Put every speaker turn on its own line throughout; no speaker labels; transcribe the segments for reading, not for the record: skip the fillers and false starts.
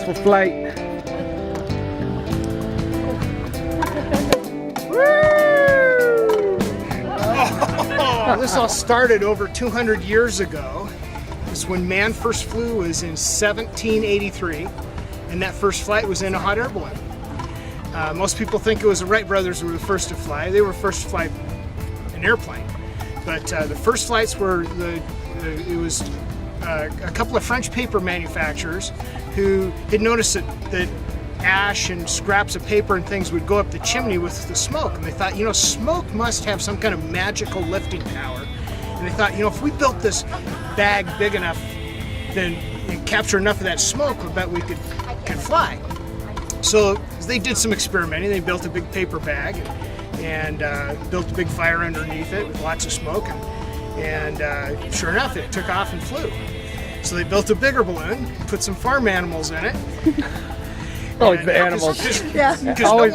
successful flight.
This all started over 200 years ago. It's when man first flew was in 1783, and that first flight was in a hot air balloon. Most people think it was the Wright brothers who were the first to fly. They were first to fly an airplane, but the first flights were it was a couple of French paper manufacturers who had noticed that ash and scraps of paper and things would go up the chimney with the smoke, and they thought, you know, smoke must have some kind of magical lifting power. And they thought, you know, if we built this bag big enough, then and capture enough of that smoke, I bet we could fly. So they did some experimenting. They built a big paper bag and built a big fire underneath it with lots of smoke, and sure enough, it took off and flew. So they built a bigger balloon, put some farm animals in it.
Always the animals.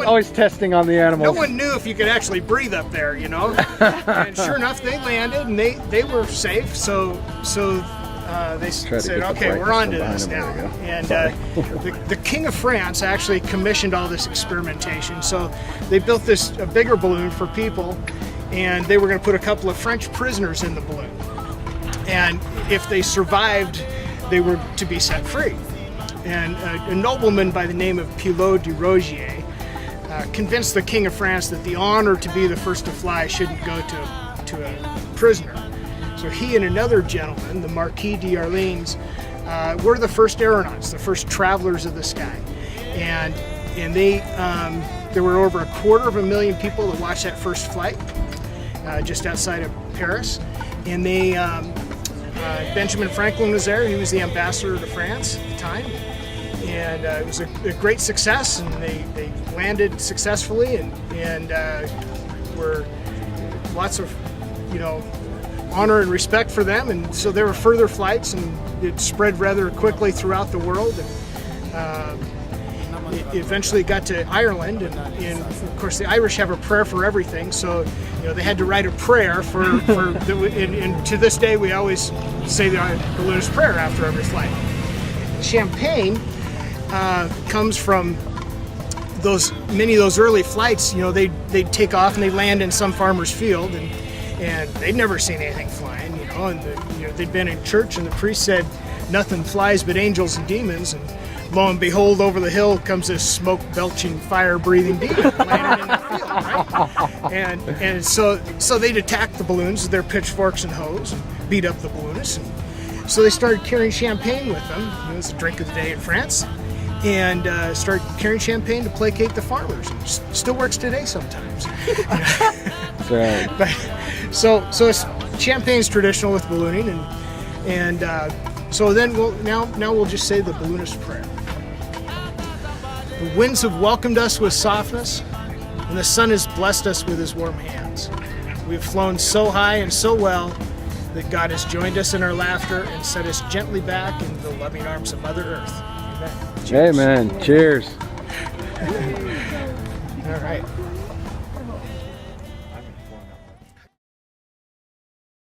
Always testing on the animals.
No one knew if you could actually breathe up there, you know. And sure enough, they landed and they were safe. So they said, okay, we're on to this now. And the King of France actually commissioned all this experimentation. So they built a bigger balloon for people, and they were going to put a couple of French prisoners in the balloon. And if they survived, they were to be set free. And a nobleman by the name of Pilot de Rogier convinced the King of France that the honor to be the first to fly shouldn't go to a prisoner. So he and another gentleman, the Marquis d'Orleans, were the first aeronauts, the first travelers of the sky. And there were over 250,000 people that watched that first flight just outside of Paris. And Benjamin Franklin was there. He was the ambassador to France at the time. And it was a great success, and they landed successfully, and were lots of, you know, honor and respect for them. And so there were further flights, and it spread rather quickly throughout the world. And it eventually got to Ireland, and of course the Irish have a prayer for everything. So, you know, they had to write a prayer and to this day we always say the balloonist prayer after every flight. Champagne comes from many of those early flights. You know, they'd take off and they'd land in some farmer's field, and they'd never seen anything flying. You know, and they'd been in church, and the priest said, "Nothing flies but angels and demons." And lo and behold, over the hill comes this smoke-belching, fire-breathing demon landing in the field, right? And so they'd attack the balloons with their pitchforks and hoes and beat up the balloonists. And so they started carrying champagne with them. It was the drink of the day in France. And started carrying champagne to placate the farmers. And still works today sometimes.
That's right.
But, so champagne's traditional with ballooning, and so then now we'll just say the balloonist prayer. The winds have welcomed us with softness, and the sun has blessed us with his warm hands. We have flown so high and so well that God has joined us in our laughter and set us gently back into the loving arms of Mother Earth. Amen. Cheers.
Amen. Cheers.
All right.